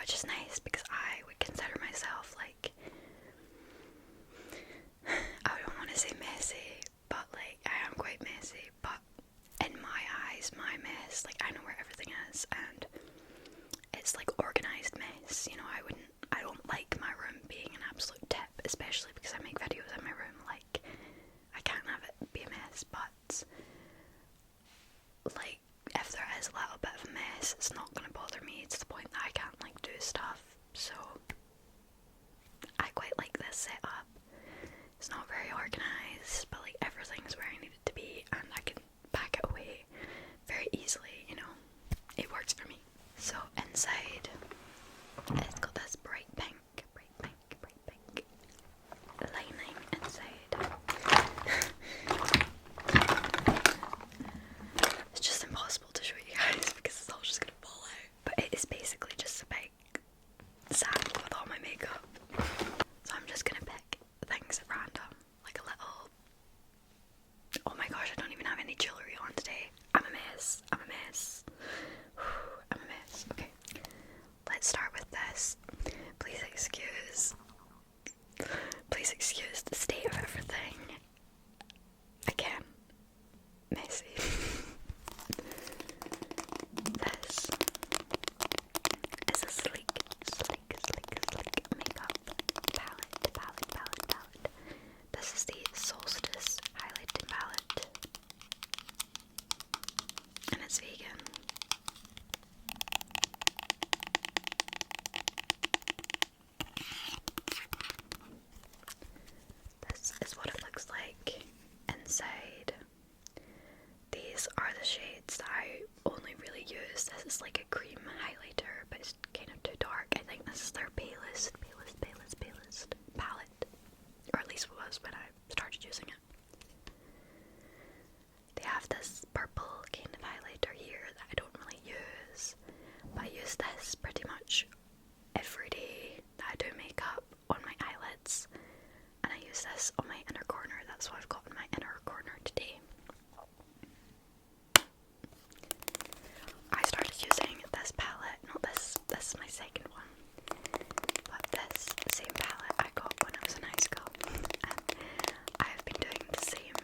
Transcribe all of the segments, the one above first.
which is nice because I would consider myself like, I don't want to say messy, but like I am quite messy, but in my eyes, my mess, like I know where everything is, and it's like organised mess, you know. I don't like my room being an absolute tip, especially because I make videos in my room. Like, I can't have it be a mess, but like if there is a little bit of a mess, it's not going to bother me to the point that I can't like do stuff. So I quite like this setup. It's not very organised, but like everything's where I need it to be, and I can pack it away very easily, you know. It works for me. So inside, it's got this bright pink lining inside. It's just impossible to show you guys because it's all just gonna fall out. But it is basically just a big sack with all my makeup. So I'm just gonna pick things at random, like a little. Oh my gosh, I don't even have any jewellery on today. I'm a mess. I'm a mess. Okay, let's start with this. Please excuse the state of everything. Again, messy. This is a sleek makeup palette. This is the Solstice highlighting palette, and it's vegan. This is what it looks like inside. These are the shades that I only really use. This is like a cream highlighter, but it's kind of too dark. I think this is their palest palette, or at least it was when I started using it. They have this purple kind of highlighter here that I don't really use, but I use this pretty much every day that I do makeup on my eyelids, and I use this on my inner corner. That's what I've got in my inner corner today. I started using this palette, not this is my second one, but this same palette I got when I was in high school, and I've been doing the same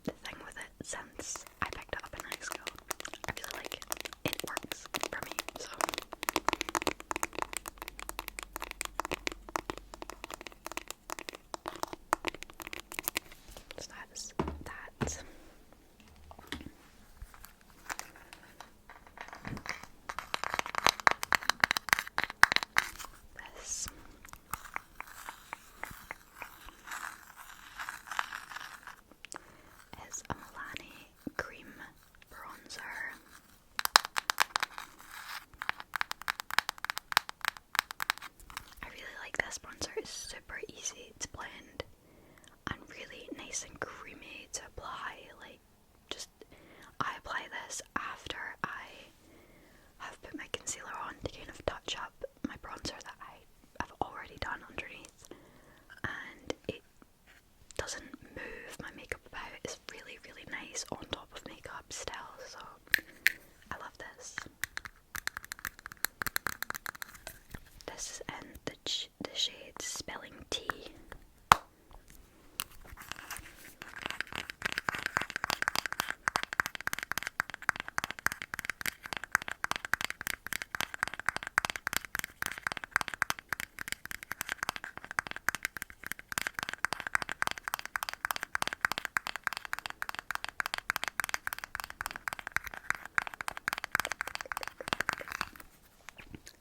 thing with it since I picked it up in high school. I really like it. It works for me, so. So that's that. This is a Milani cream bronzer. I really like this bronzer. It's super easy to blend and really nice and creamy to apply. Like, just, I apply this after I have put my concealer on to kind of touch up my bronzer that I have already done underneath, and it doesn't move my makeup about. It's really, really nice on top of makeup still, so I love this. This is in the shade Spilling Tea.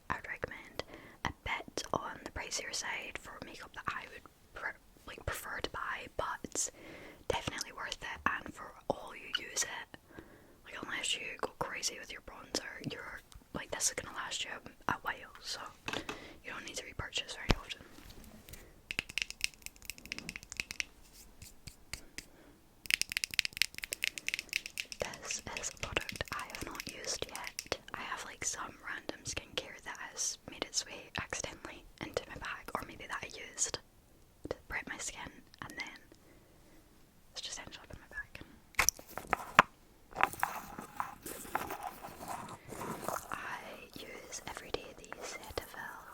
I would recommend a bit on the pricier side for makeup that I would prefer to buy, but definitely worth it. And for all you use it, like unless you go crazy with your bronzer, you're like, this is gonna last you a while, so you don't need to repurchase very often. This is a product I have not used yet. I have like some random skincare that has made its way accidentally into my bag, or maybe that I used to prep my skin, and then it's just ended up in my bag. I use every day the Cetaphil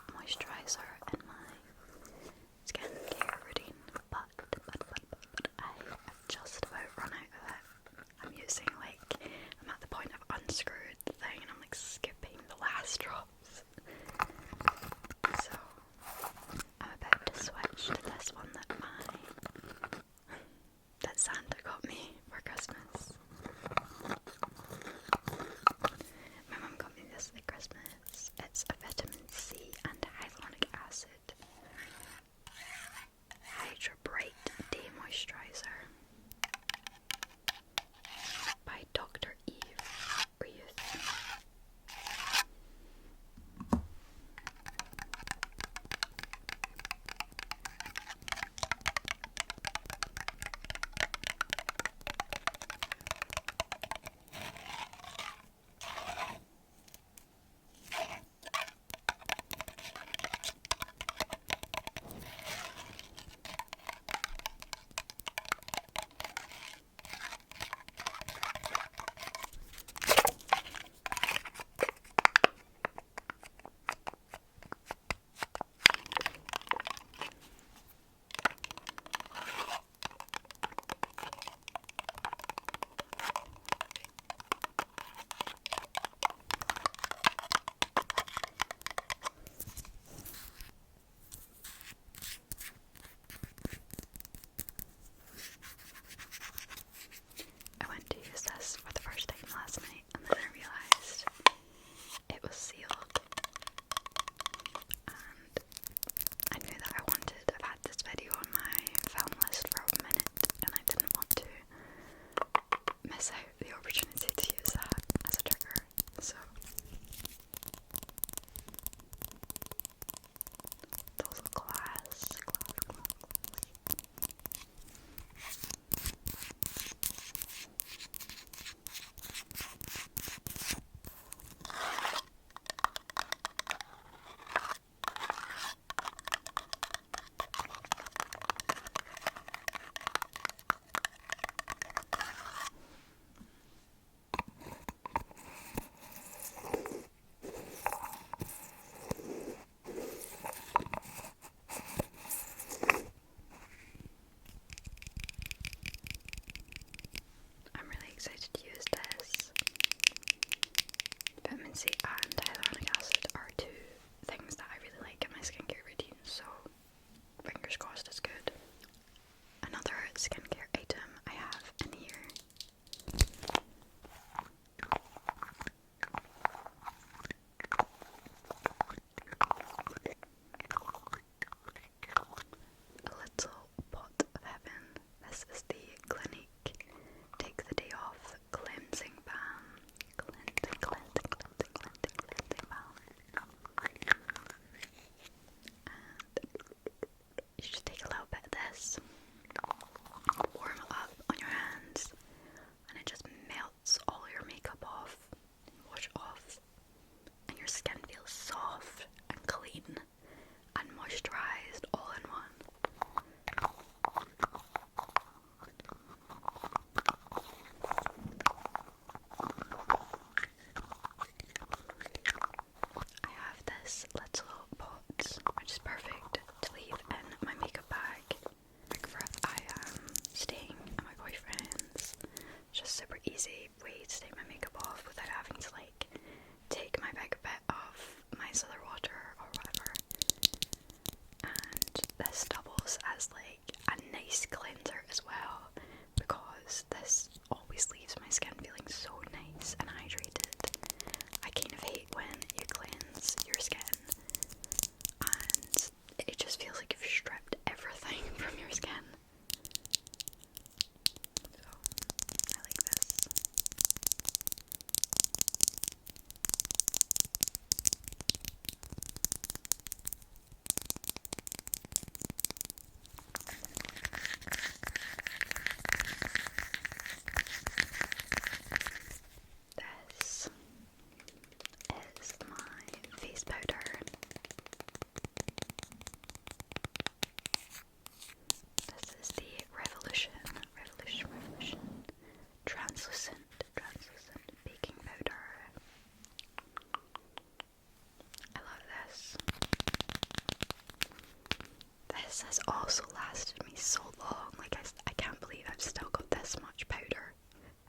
This has also lasted me so long. Like, I can't believe I've still got this much powder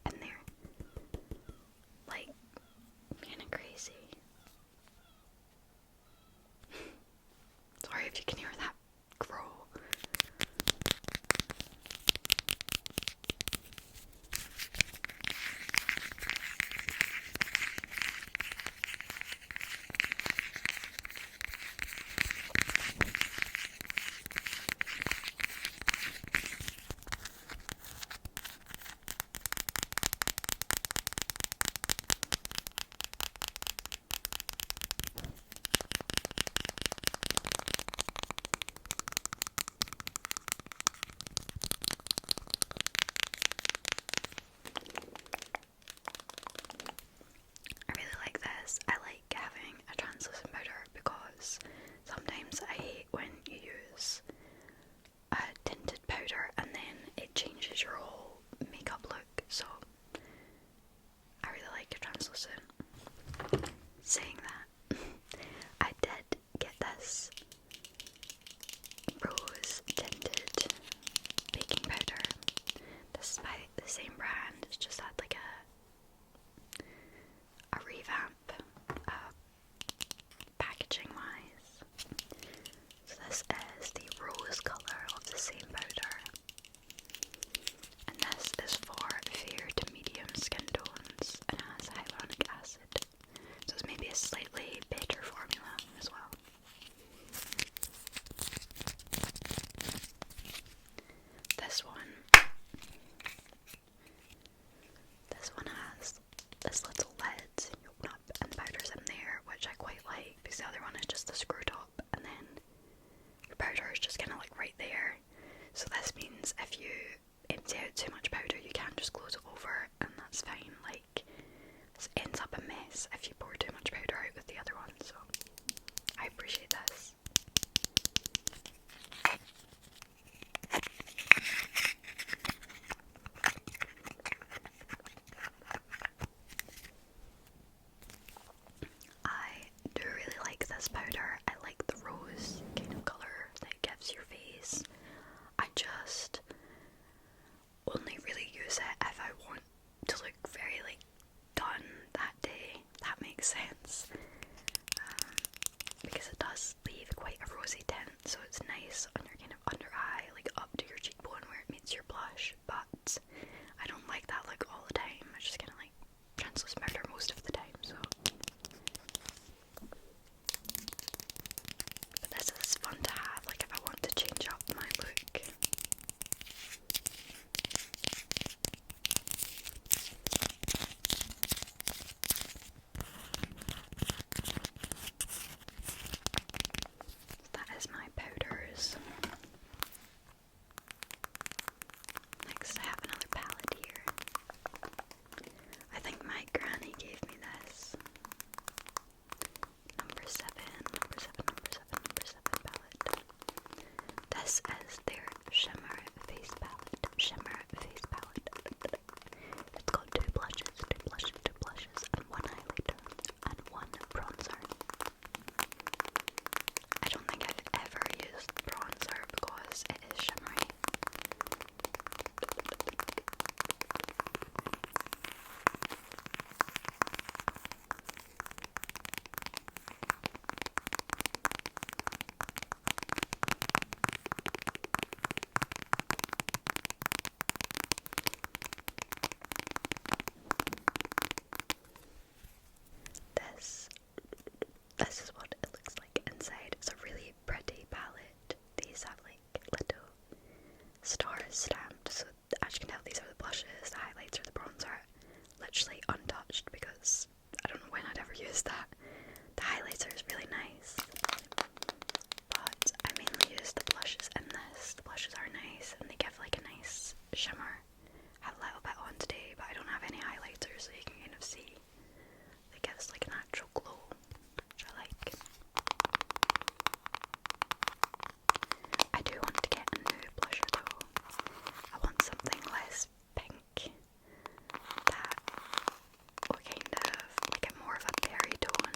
in there. Like, kinda crazy. Sorry if you can hear that grow. I like having a translucent powder because sometimes I hate when you use a tinted powder and then it changes your whole makeup look, so I really like a translucent. Saying that, I did get this rose tinted baking powder. This is by the same brand, it's just had like a revamp packaging wise. So this is the rose colour of the same powder, and this is for fair to medium skin tones and has hyaluronic acid, so it's maybe a slightly better formula as well. This one has this little lid you open up and the powder's in there, which I quite like because the other one is just the screw top and then your powder is just kind of like right there. So this means if you empty out too much powder you can't just close it over, and that's fine. Like, this ends up a mess if you pour too much powder out with the other one, so I appreciate this. I do really like this powder. I like the rose kind of colour that it gives your face. I just only really use it if I want to look very like done that day. That makes sense. Because it does leave quite a rosy tint, so it's nice on your kind of under eye, like up to your cheekbone where it meets your blush, but I don't like that look all the time. I just kind of like translucent powder most of the time, so. But this is fun to have, like if I want to change up my look. That is my powders. Next I have another palette here. I think my granny gave me this. Number 7 palette. This is their shimmer face palette. It's got two blushes, and one highlighter, and one bronzer. I don't think I've ever used bronzer because it is shimmery. This is what it looks like inside. It's a really pretty palette. These have like little stars stamped, so as you can tell these are the blushes, the highlights are the bronzer, literally untouched because I don't know when I'd ever use that. The highlighter is really nice, but I mainly use the blushes in this. The blushes are nice and they give like a nice shimmer. I have a little bit on today, but I don't have any highlighter, so you can kind of see it gives like a natural glow, which I like. I do want to get a new blusher though. I want something less pink that will kind of make it more of a berry tone.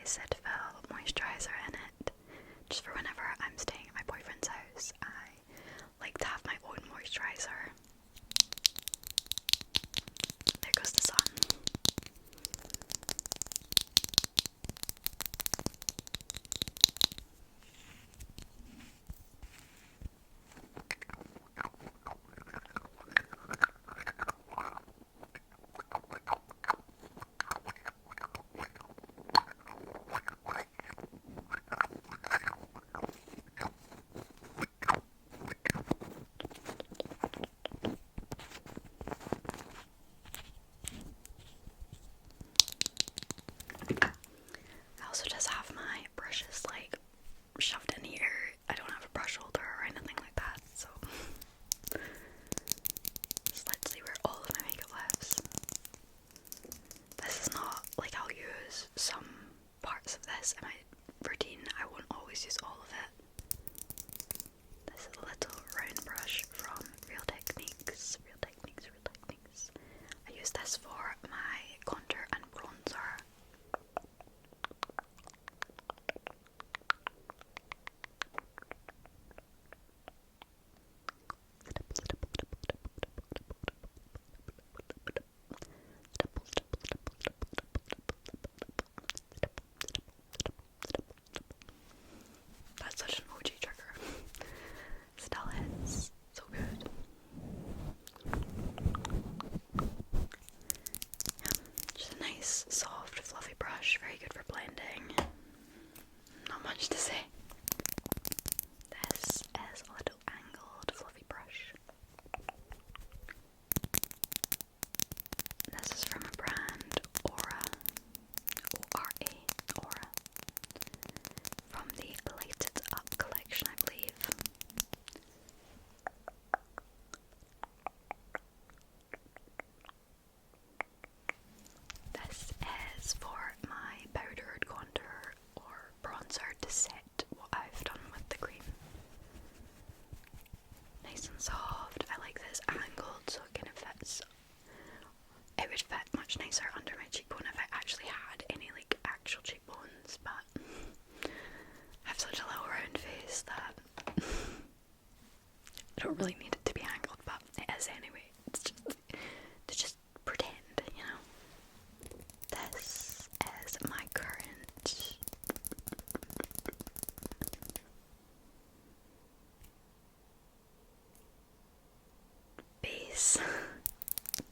Cetaphil moisturiser in it, just for whenever I'm staying at my boyfriend's house. I like to have my own moisturiser. There goes the sun. I also just have my brushes like shoved in here. I don't have a brush holder or anything like that, so just let's see where all of my makeup lives. This is not like I'll use some parts of this in my routine. I won't always use all of it. This is a little round brush from Real Techniques. Real Techniques, Real Techniques. I use this for my contour and bronzer. That's such an OG trigger. Still hits so good. Yeah, just a nice, soft, fluffy brush, very good for blending. Not much to say. This is a little angled, fluffy brush. This is from a brand, Aura. O-R-A, Aura. From the Lighted Up collection, I believe. This is for my powdered contour or bronzer to set what I've done with the cream. Nice and soft. I like this angled so it kind of fits. It would fit much nicer under my cheekbone if I actually had any like actual cheekbones, but I have such a little round face that I don't really need it to be angled, but it is anyway. It's just to just pretend, you know. This is my current base.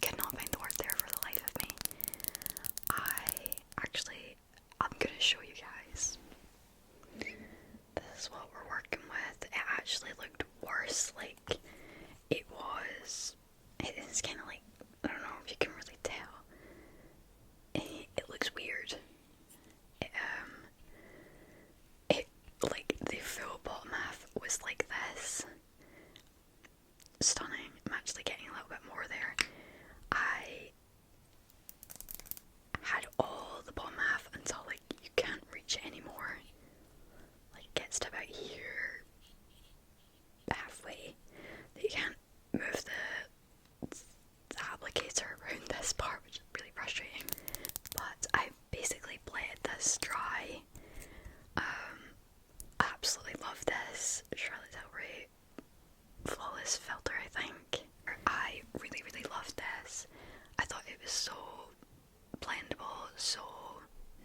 Could not find the word there for the life of me. I'm gonna show you guys. This is what we're working with. It actually looked worse. Like it is kind of like, I don't know if you can really tell. It looks weird. It like the full bottom half was like this. Stunning. I'm actually getting a little bit more there. I had all the bottom half until like you can't reach it anymore. Like it gets to about here, halfway, that you can't move the applicator around this part, which is really frustrating. But I basically bled this dry. Absolutely love this Charlotte Tilbury Flawless Filter, I think. I really, really loved this. I thought it was so blendable, so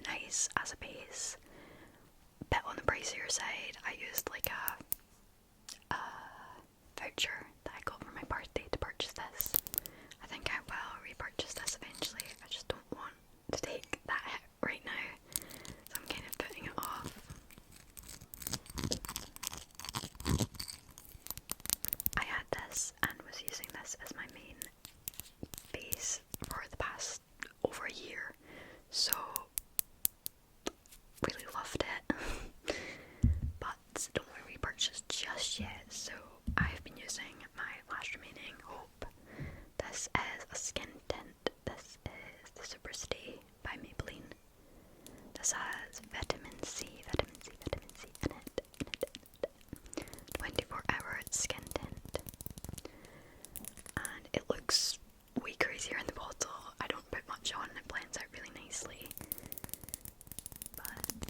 nice as a base. Bit on the pricier side. I used like a voucher that I got for my birthday to purchase this. I think I will repurchase this eventually. I just don't want to take that hit right now, so I'm kind of putting it off. I had this and was using this as my main base for the past over a year, so really loved it. But don't want to repurchase just yet, so I've been using my last remaining hope. This is a skin tint. This is the Super Stay by Maybelline. This has vitamin C in it. 24-hour skin tint. And it looks way crazier in the bottle. I don't put much on, it blends out really nicely. But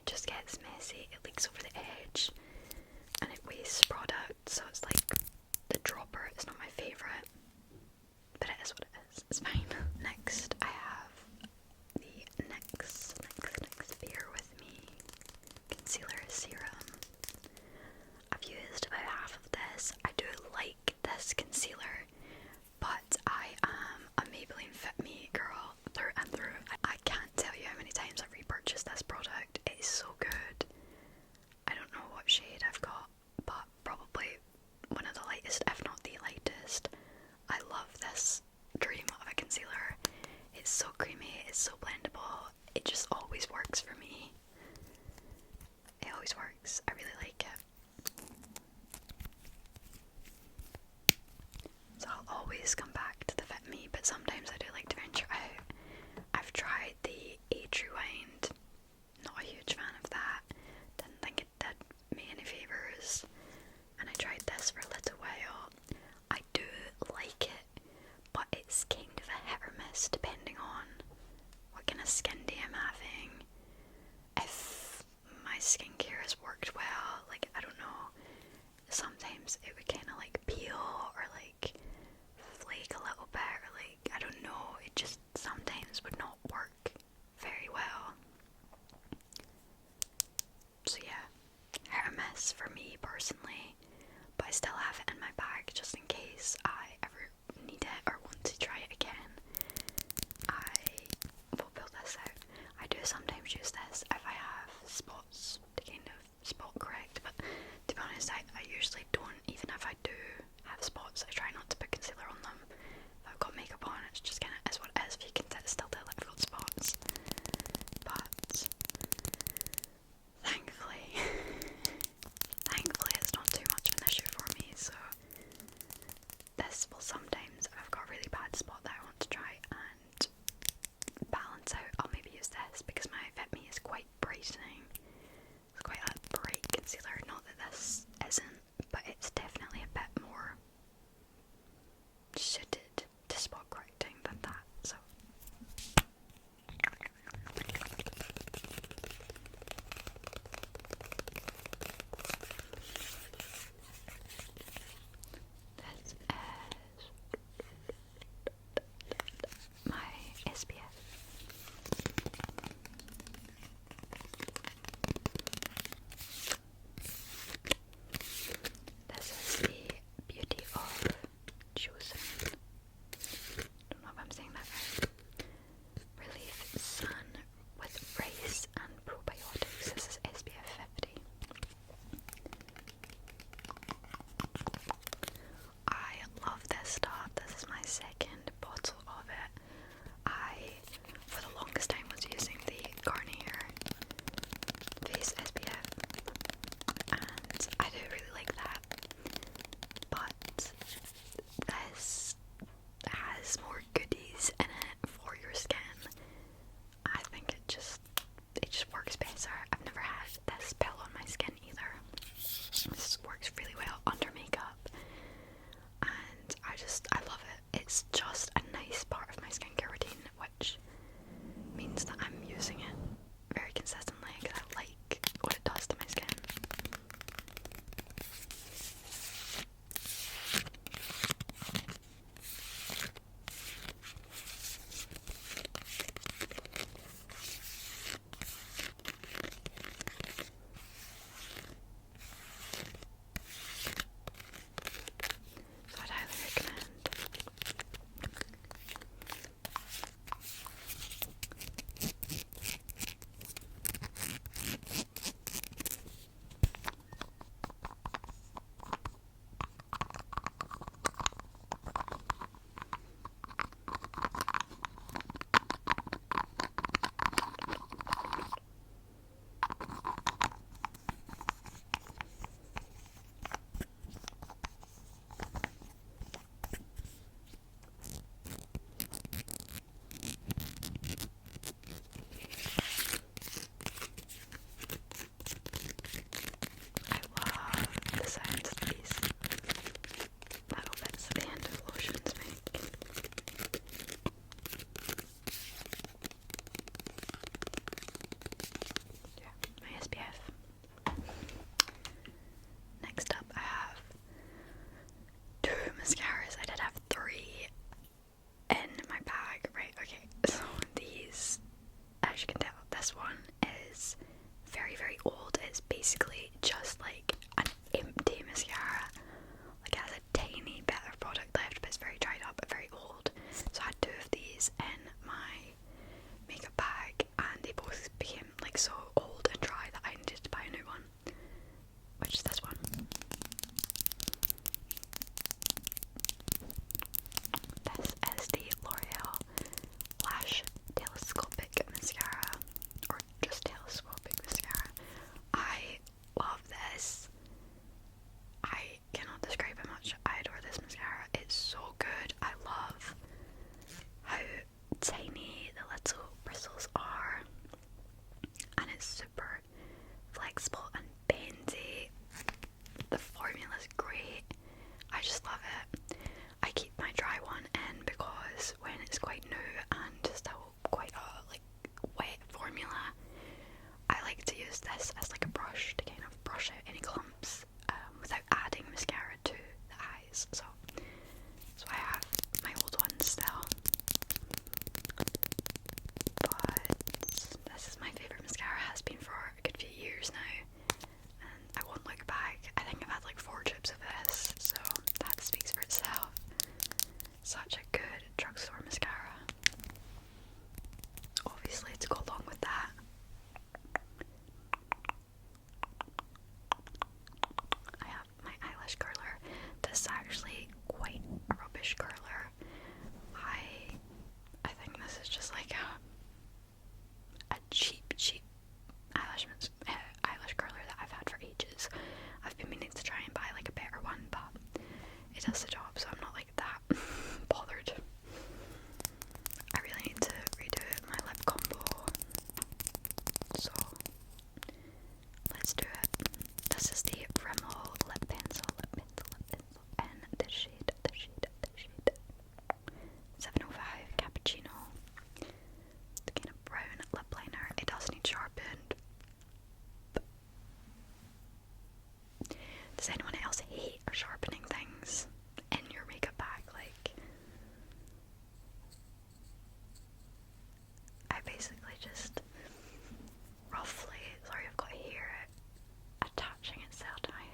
it just gets messy, it leaks over the edge, and it wastes product, so it's like the dropper is not my favourite, but it is what it is, it's fine. Next, I have the next beer with me, concealer serum. I've used about half of this. I do like this concealer, but I am a Maybelline Fit Me girl through and through. I can't tell you how many times I've repurchased this product. It is so good. I don't know what shade I've got, but probably one of the lightest, if not the lightest. I love this dream of a concealer. It's so creamy, it's so blendable, it just always works for me. It always works, I really like it. So I'll always come back to the Fit Me, but sometimes I do like to venture out. I've tried the Age Rewind, not a huge fan of that, didn't think it did me any favours, and I tried this for a little while. I do like it, but it's kind of a hit or miss depending on what kind of skin day I'm having. If my skincare has worked well, like, I don't know, sometimes it would kind of like peel or like flake a little bit, or like, I don't know, it just sometimes would not work very well. So yeah, hit or miss for me personally, but I still have it in my bag just in case I ever need it or want to try it again. I will pull this out. I do sometimes use this if I have spots to kind of spot correct, but to be honest, I usually don't. Even if I do have spots, I try like so old and dry that I needed to buy a new one, which is this one. This is the L'Oreal Lash Telescopic Mascara, or just Telescopic Mascara. I love this. I cannot describe how much I adore this mascara. It's so good. I love how tiny the little bristles are, and it's super flexible and bendy. The formula's great. I just love it. I keep my dry one in because when it's quite new and still quite a like wet formula, I like to use this as like a brush to kind of brush out any clumps without adding mascara to the eyes. So I have my old one still. But this is my favourite mascara, has been for a good few years now, and I won't look back. I think I've had like 4 tubes of this, so that speaks for itself. Such a good drugstore mascara. Obviously, to go along with that, I have my eyelash curler. This is actually quite a rubbish curler. I think this is just like a cheap eyelash curler that I've had for ages. I've been meaning to try and buy like a better one, but it does the job, so I'm not like that bothered. I really need to redo my lip combo, so let's do it. This is the Rimmel lip pencil, and the shade 705 Cappuccino. The kind of brown lip liner. It does need sharpened. Does anyone else hate sharpening things in your makeup bag? Like, I basically just roughly, sorry I've got hair attaching itself to my face.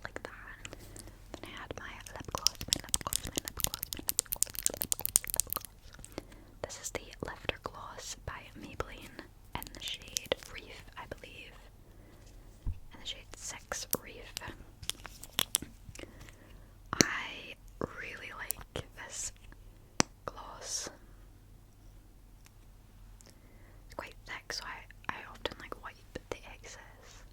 Like that. Then I had my lip gloss. This is the Lifter Gloss by Maybelline in the shade Reef, I believe. In the shade 6 Reef. I really like this gloss. It's quite thick, so I often like wipe the excess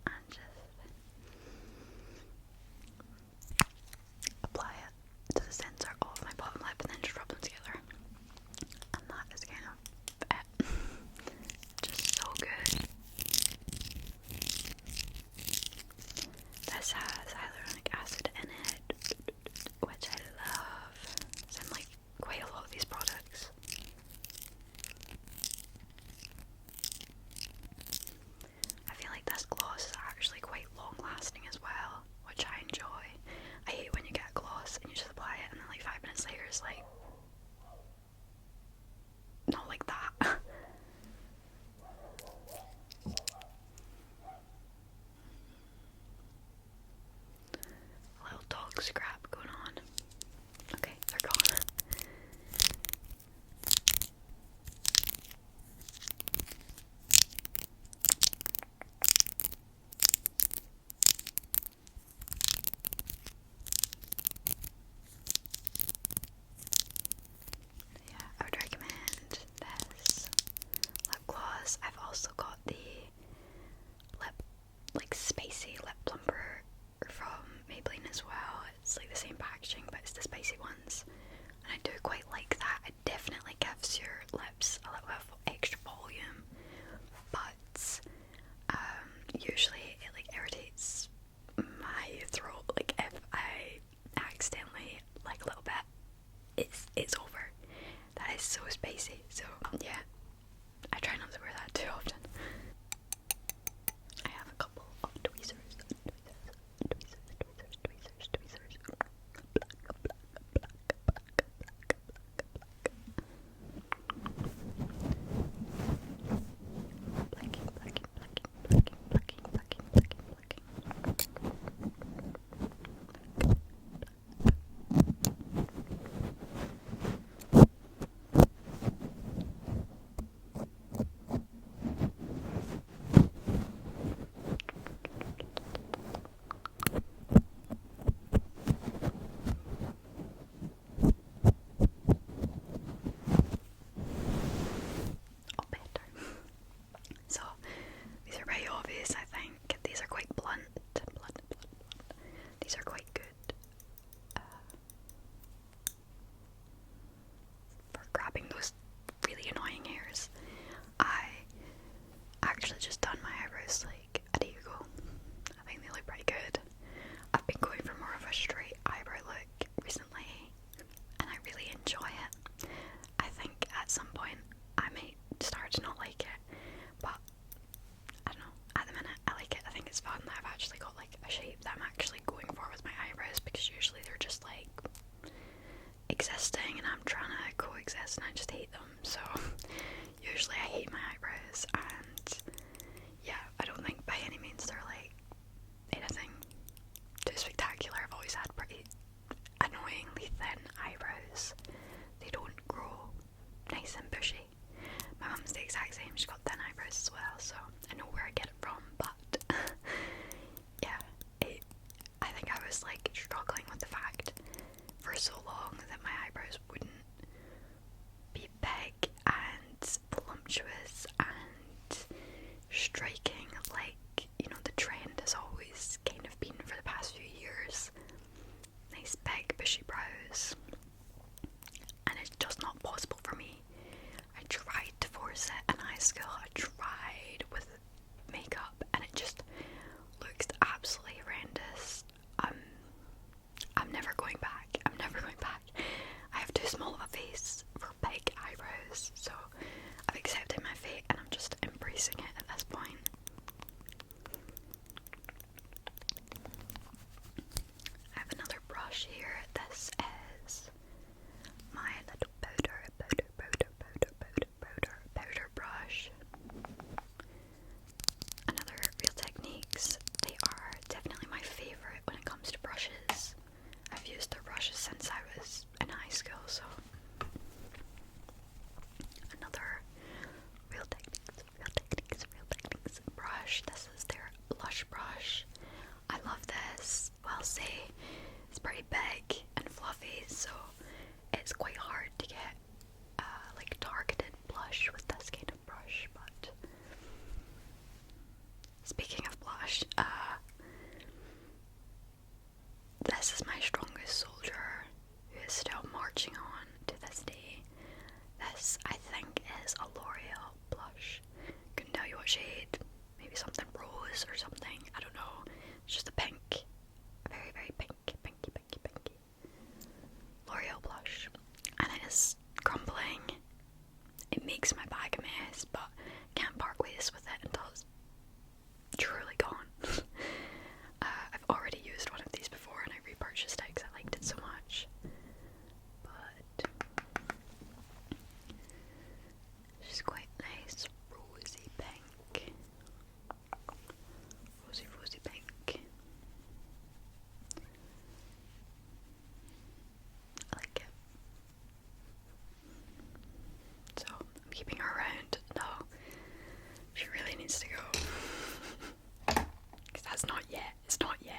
and just apply it to the centre of my bottom lip and then just rub them together, and that is kind of it. Just so good. This has hyaluronic acid in it, which I love. It's in like quite a lot of these products. I feel like this gloss is actually quite long lasting as well, which I enjoy. I hate when you get a gloss and you just apply it and then like 5 minutes later it's like not like that. A little dog scrap going on. Okay, they're gone. Yeah, I would recommend this lip gloss. I've also got the spicy lip plumper from Maybelline as well. It's like the same packaging, but it's the spicy ones, and I do quite like that. It definitely gives your lips a little bit of extra volume, but usually it like irritates my throat. Like if I accidentally like a little bit, it's over. That is so spicy. So yeah, I try not to wear that too often. eyebrows and I just hate them, so usually I hate my eyebrows, and yeah, I don't think by any means they're like anything too spectacular. I've always had pretty annoyingly thin eyebrows. They don't grow nice and bushy. My mum's the exact same, she's got thin eyebrows as well, so I know where I get it from, but yeah, I think I was like struggling with the fact for so long that my eyebrows wouldn't be big and voluptuous and striking like, you know, the trend has always kind of been for the past few years. Nice big bushy brows, and it's just not possible for me. I tried to force it in high school, I tried with makeup, and it just looks absolutely horrendous. I'm never going back. I'm never going back. I have too small of a face for big eyebrows, so I've accepted my fate and I'm just embracing it at this point. I have another brush here. This is my little powder brush. Another Real Techniques. They are definitely my favourite when it comes to brushes. I've used their brushes since I was in high school, so another Real Techniques brush. This is their blush brush. I love this. Well, say it's pretty big and fluffy, so it's quite hard to get like targeted blush with this kind of brush. But speaking of blush, this is my strongest soldier who is still marching on to this day. This, I think, is a L'Oreal blush. Couldn't tell you what shade. Maybe something rose or something. I don't know. It's just a pink. A very, very pinky L'Oreal blush. And it is crumbling. It makes my bag a mess, but can't part ways with it until it's truly gone. I've already used one of these before and I repurchased it because I liked it so much. But she's quite nice, rosy pink. Rosy pink. I like it. So I'm keeping her around. No, she really needs to go. Because that's not yet. It's not yet.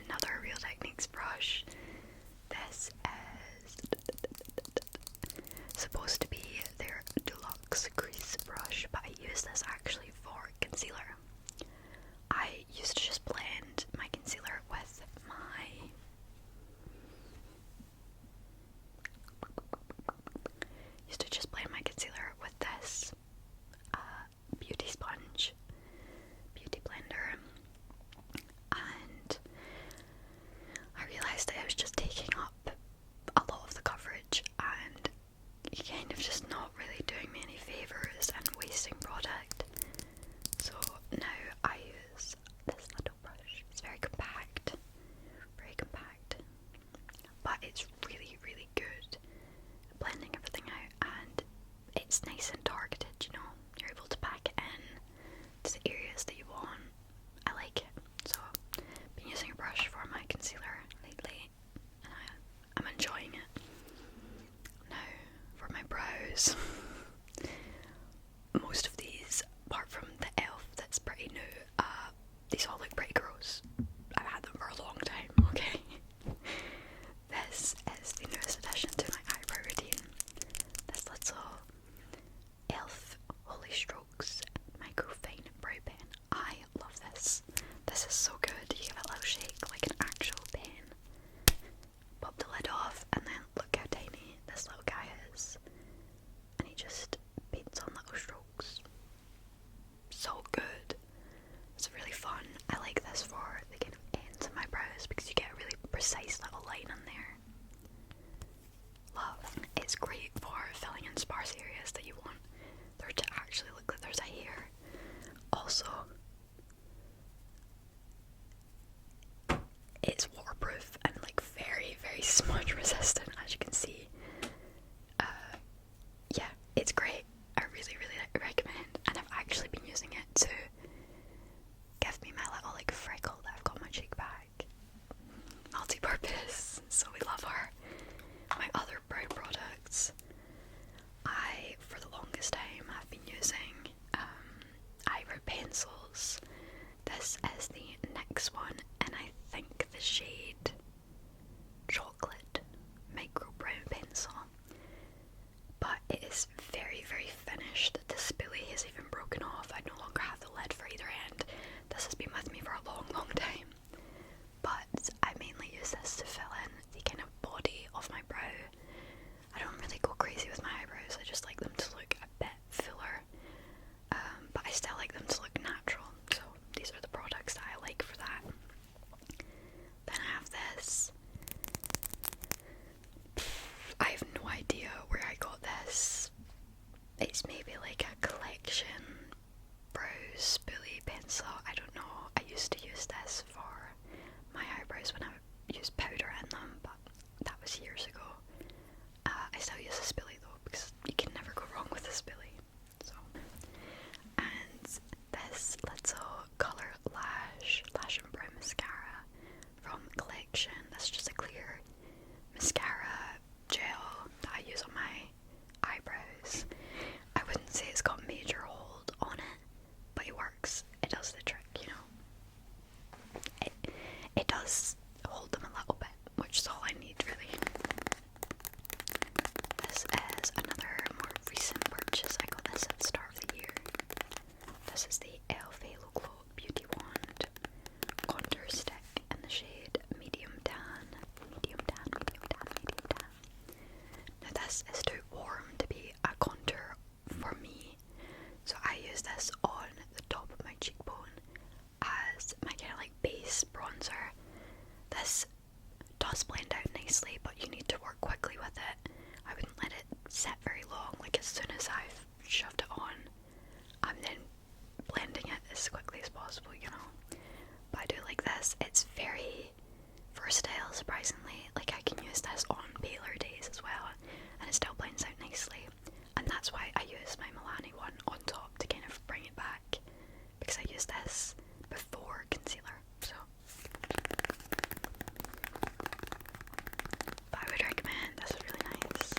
Another Real Techniques brush. This is supposed to be their deluxe crease brush, but I use this actually for concealer. I used to just blend my concealer with this beauty sponge, beauty blender, and I realised that it was just taking up a lot of the coverage and kind of just not really doing me any favours and wasting product. So now I use this little brush. It's very compact, but it's really, really good at blending everything out, and it's nice and targeted, you know. You're able to pack it in to the areas that you want. I like it. So I've been using a brush for my concealer lately and I'm enjoying it. Now for my brows. Most of these, apart from the e.l.f. that's pretty new, these all look pretty gross. I've had them for a long time, okay? This is the newest addition to my eyebrow routine. This little e.l.f. Holy Strokes microfine brow pen. I love this. This is so good. You give it a little shake like an actual pen. Pop the lid off and then look how tiny this little guy is. And he just paints on little strokes. So good. It's really fun. I like this for the kind of ends of my brows because you get a really precise little line in there. Love. It's great for filling in sparse areas that you want there to actually look like there's a hair. Also, it's mascara gel that I use on my eyebrows. I wouldn't say it's got major hold on it, but it works. It does the trick, you know. It does hold them a little bit, which is all I need really. This is another more recent purchase. I got this at the start of the year. This is the e.l.f. Halo Glow Beauty Wand Contour Stick in the shade Medium Tan. Medium Tan, Medium Tan, Medium Tan. Now this is too warm to be a contour for me, so I use this on the top of my cheekbone as my kind of like base bronzer. This does blend out nicely, but you need to work quickly with it. I wouldn't let it set very long. Like as soon as I've shoved it on, I'm then blending it as quickly as possible, you know. But I do like this. It's very versatile, surprisingly. Like I can use this on paler days as well, and it still blends out nicely. And that's why I use my Milani one on top to kind of bring it back, because I use this before concealer. So, but I would recommend. This is really nice.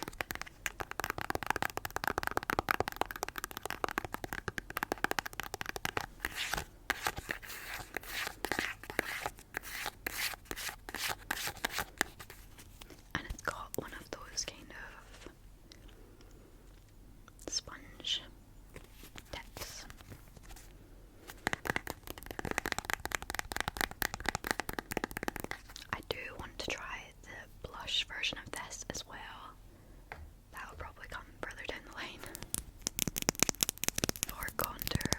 And it's got one of those kind of sponge tips. I do want to try the blush version of this as well. That'll probably come further down the line. For contour.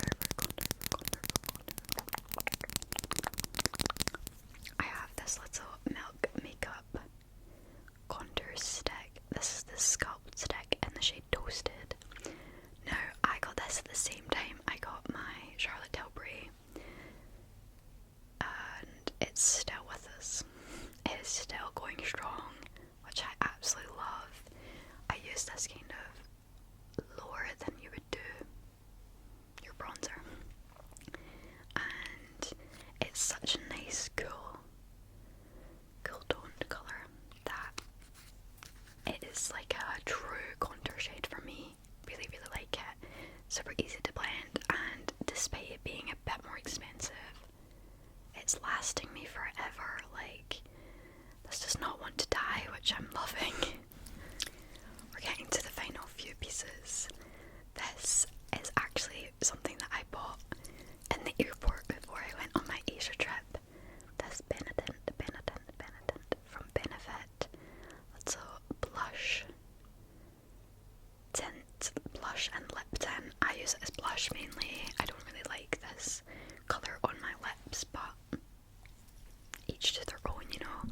I have this little Milk Makeup contour stick. This is the Sculpt stick in the shade Toasted. Now, I got this at the same time I got my Charlotte Tilbury, and it's still with us. It is still going strong, which I absolutely love. I use this kind of lower than you would do your bronzer, and it's such a nice cool toned colour that it is like a true contour shade for me. Really like it. Super easy to blend, and despite it being a bit more expensive, it's lasting me forever. Like, this does not want to die, which I'm loving. We're getting to the final few pieces. This is actually something that I bought in the airport before I went on my Asia trip. This Benetint from Benefit. It's a blush, tint, blush and lip tint. I use it as blush mainly. I don't really like this colour on my lips, but each to their own, you know.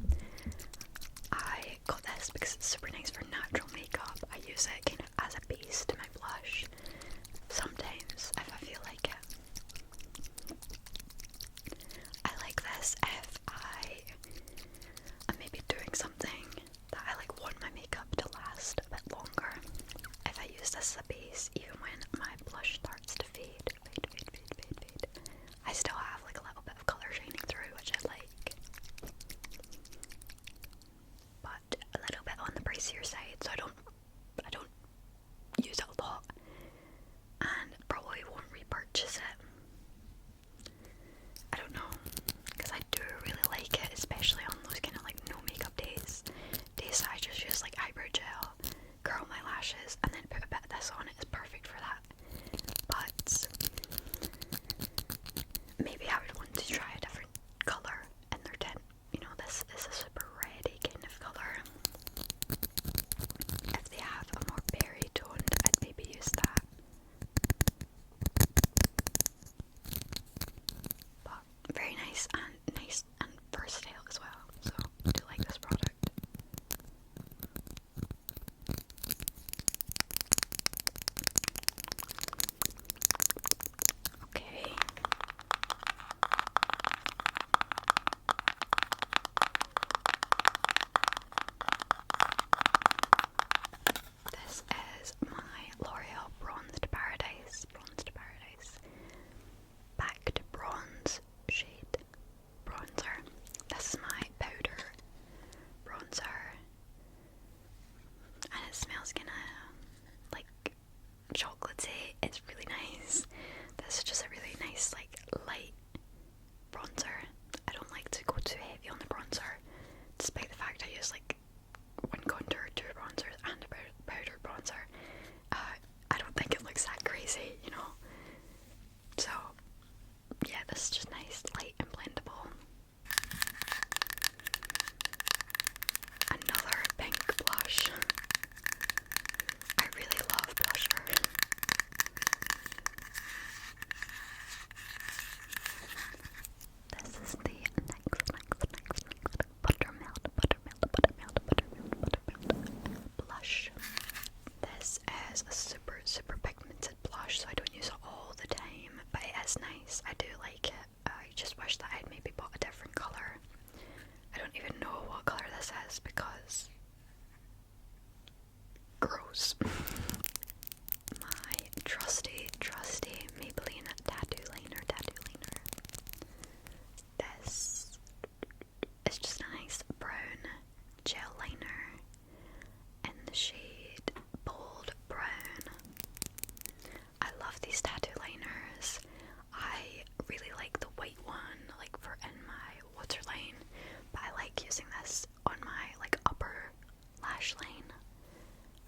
I got this because it's super nice for natural makeup. I use it kind of as a base to my blush sometimes if I feel like it. I like this if I am maybe doing something that I like want my makeup to last a bit longer. If I use this as a base, even when my blush starts to fade, I still have like a little bit of colour shining through, which I like. But a little bit on the pricier side, so I don't use it a lot, and probably won't repurchase it. I don't know, because I do really like it, especially on those kind of like no makeup days that I just use like eyebrow gel, curl my lashes, and then put a bit of this on. It is perfect for that. But maybe I would want to try a different colour in their tint. You know, this is a super reddy kind of colour. this is because gross. My trusty Maybelline tattoo liner. This is just a nice brown gel liner in the shade Bold Brown. I love these tattoo liners. I really like the white one, like for in my waterline, but I like using this on my like upper lash line.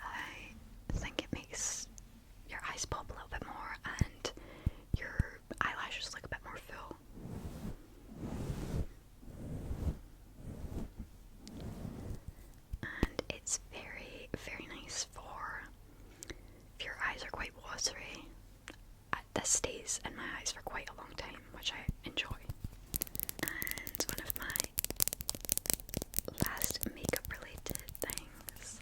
I think it makes your eyes pop a little bit more and your eyelashes look a bit more full. And it's very, very nice for if your eyes are quite watery. This stays in my eyes for quite a long time, which I enjoy. And one of my last makeup related things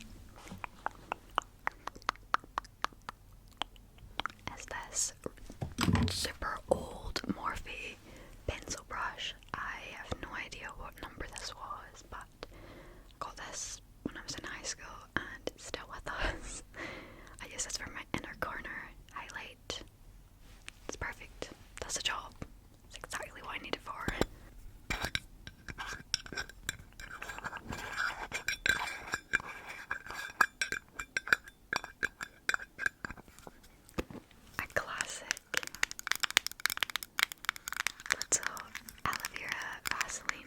is this super old Morphe pencil brush. I have no idea what number this was, but I got this when I was in high school and it's still with us. I use this for my inner corner highlight. It's perfect. Does the job. It's exactly what I need it for. A classic little aloe vera Vaseline.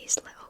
these little